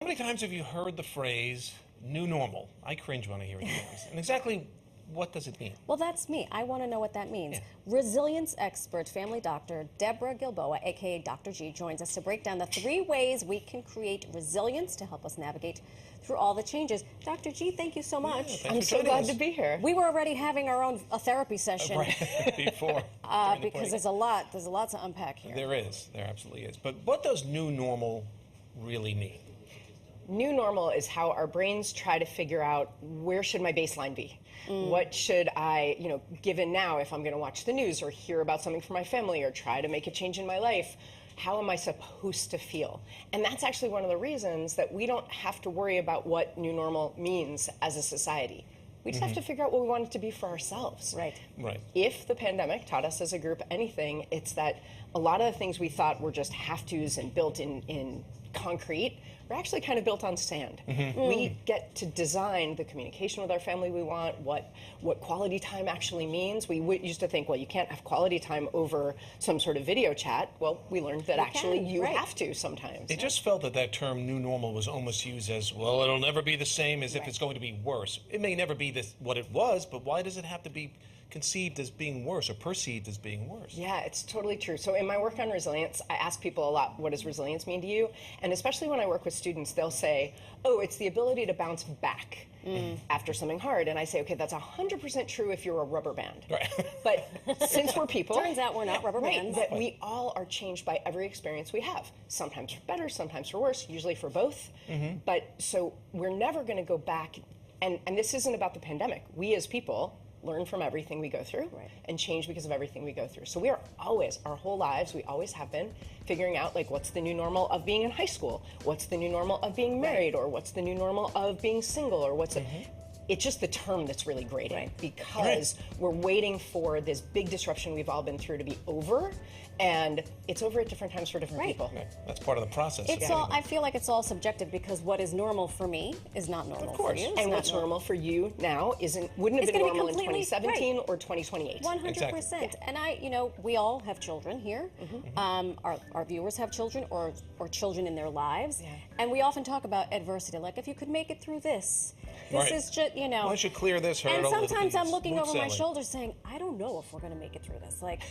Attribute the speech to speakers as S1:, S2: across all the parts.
S1: How many times have you heard the phrase new normal? I cringe when I hear it. And exactly what does it mean?
S2: Well, that's me. I want to know what that means.
S1: Yeah.
S2: Resilience expert, family doctor Deborah Gilboa, aka Dr. G, joins us to break down the 3 ways we can create resilience to help us navigate through all the changes. Dr. G, thank you so much.
S1: Yeah,
S3: I'm so glad to be here.
S2: We were already having our own therapy session
S1: Right, before.
S2: because there's a lot to unpack here.
S1: There absolutely is. But what does new normal really mean?
S3: New normal is how our brains try to figure out where should my baseline be? What should I, given now if I'm going to watch the news or hear about something from my family or try to make a change in my life, how am I supposed to feel? And that's actually one of the reasons that we don't have to worry about what new normal means as a society. We just have to figure out what we want it to be for ourselves.
S2: Right.
S3: If the pandemic taught us as a group anything, it's that a lot of the things we thought were just have-tos and built in concrete, we're actually kind of built on sand. We get to design the communication with our family we want, what quality time actually means. We used to think, well, you can't have quality time over some sort of video chat. Well, we learned that you have to sometimes.
S1: It just felt that term new normal was almost used as, well, it'll never be the same, as if it's going to be worse. It may never be what it was, but why does it have to be conceived as being worse or perceived as being worse?
S3: Yeah, it's totally true. So in my work on resilience, I ask people a lot, what does resilience mean to you? And especially when I work with students, they'll say, oh, it's the ability to bounce back after something hard. And I say, okay, that's 100% true if you're a rubber band.
S1: Right.
S3: But since we're people...
S2: Turns out we're not rubber bands.
S3: That we all are changed by every experience we have. Sometimes for better, sometimes for worse, usually for both. But so we're never going to go back, and this isn't about the pandemic. We as people learn from everything we go through and change because of everything we go through. So we are always, our whole lives, we always have been figuring out, like, what's the new normal of being in high school? What's the new normal of being married? Or what's the new normal of being single? Or what's it's just the term that's really grating because we're waiting for this big disruption we've all been through to be over, and it's over at different times for different people.
S1: That's part of the process.
S2: It's all. I feel like it's all subjective because what is normal for me is not normal for you.
S3: And what's normal for you now wouldn't have been normal in 2017 or 2028.
S2: 100%. And we all have children here. Our viewers have children or children in their lives. And we often talk about adversity. Like, if you could make it through this is just,
S1: Why don't you clear this hurdle?
S2: And sometimes I'm looking over my shoulder saying, I don't know if we're going to make it through this. Like,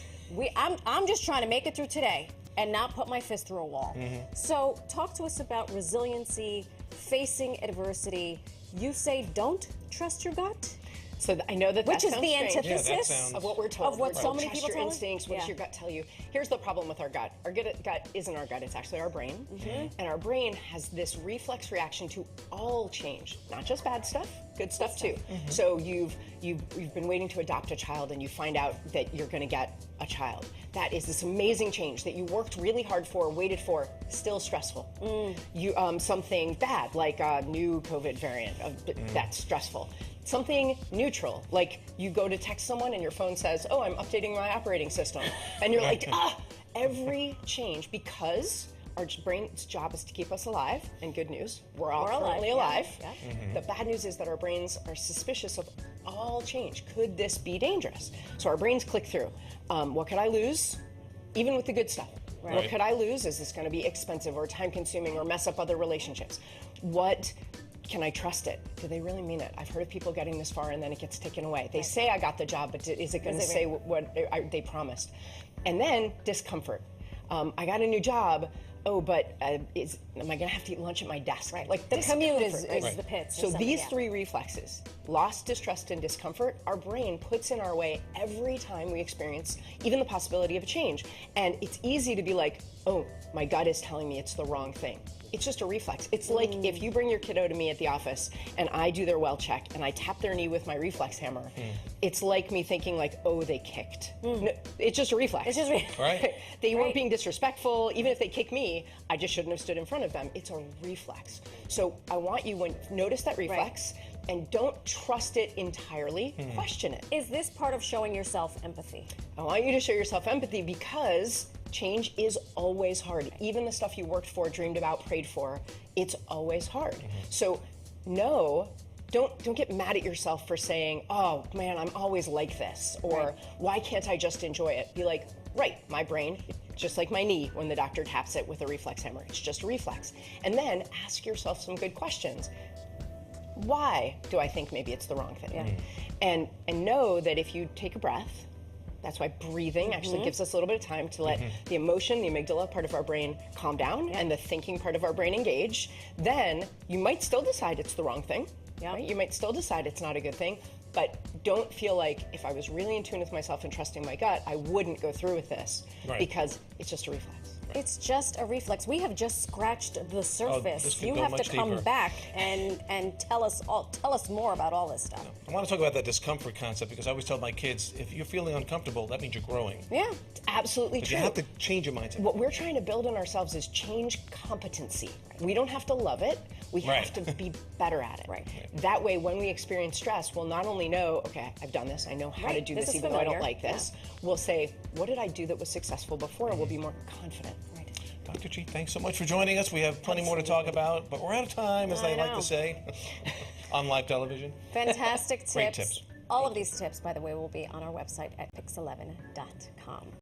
S2: I'm just trying to make it through today and not put my fist through a wall. So talk to us about resiliency, facing adversity. You say don't trust your gut?
S3: So I know that
S2: Which is
S3: sounds
S2: the
S3: strange.
S2: antithesis
S3: of what we're told.
S2: of what so many
S3: trust
S2: people
S3: your
S2: tell us.
S3: instincts. What does your gut tell you? Here's the problem with our gut. Our gut isn't our gut. It's actually our brain. And our brain has this reflex reaction to all change, not just bad stuff, good stuff too. So you've been waiting to adopt a child, and you find out that you're going to get a child. That is this amazing change that you worked really hard for, waited for, still stressful. Something bad, like a new COVID variant, that's stressful. Something neutral, like you go to text someone and your phone says, oh, I'm updating my operating system. And you're like, every change, because our brain's job is to keep us alive, and good news, we're all currently alive. The bad news is that our brains are suspicious of all change. Could this be dangerous? So our brains click through. What could I lose? Even with the good stuff. What could I lose? Is this going to be expensive or time-consuming or mess up other relationships? What can I trust it? Do they really mean it? I've heard of people getting this far and then it gets taken away. They say I got the job, but is it going to say what they promised? And then discomfort. I got a new job. Oh, but am I going to have to eat lunch at my desk?
S2: Like the commute is the pits.
S3: So these 3 reflexes, loss, distrust, and discomfort, our brain puts in our way every time we experience even the possibility of a change. And it's easy to be like, oh, my gut is telling me it's the wrong thing. It's just a reflex. It's like if you bring your kiddo to me at the office and I do their well check and I tap their knee with my reflex hammer, it's like me thinking like, oh, they kicked. No, it's just a reflex.
S2: It's just
S3: They weren't being disrespectful. Even if they kick me, I just shouldn't have stood in front of them. It's a reflex. So I want you, notice that reflex and don't trust it entirely. Question it.
S2: Is this part of showing yourself empathy?
S3: I want you to show yourself empathy because change is always hard. Even the stuff you worked for, dreamed about, prayed for, it's always hard. So no, don't get mad at yourself for saying, oh man, I'm always like this, or why can't I just enjoy it? Be like, right, my brain just like my knee when the doctor taps it with a reflex hammer. It's just a reflex. And then ask yourself some good questions. Why do I think maybe it's the wrong thing? And know that if you take a breath, that's why breathing actually gives us a little bit of time to let the emotion, the amygdala part of our brain calm down and the thinking part of our brain engage. Then you might still decide it's the wrong thing. Right? You might still decide it's not a good thing, but don't feel like if I was really in tune with myself and trusting my gut, I wouldn't go through with this because it's just a reflex.
S2: It's just a reflex. We have just scratched the surface.
S1: This could
S2: You
S1: go
S2: have to
S1: much
S2: come
S1: deeper.
S2: back and tell us more about all this stuff.
S1: I want to talk about that discomfort concept because I always tell my kids, if you're feeling uncomfortable, that means you're growing.
S2: Yeah.
S3: Absolutely
S1: But
S3: true.
S1: you have to change your mindset.
S3: What we're trying to build in ourselves is change competency. We don't have to love it. We have to be better at it. That way, when we experience stress, we'll not only know, okay, I've done this, I know how to do
S2: This
S3: this,
S2: is
S3: even though I don't
S2: familiar.
S3: like this. We'll say, what did I do that was successful before? And we'll be more confident.
S1: Dr. G, thanks so much for joining us. We have plenty more to talk about, but we're out of time, as they like to say, on live television.
S2: Fantastic tips.
S1: Great tips.
S2: All of these tips, by the way, will be on our website at pix11.com.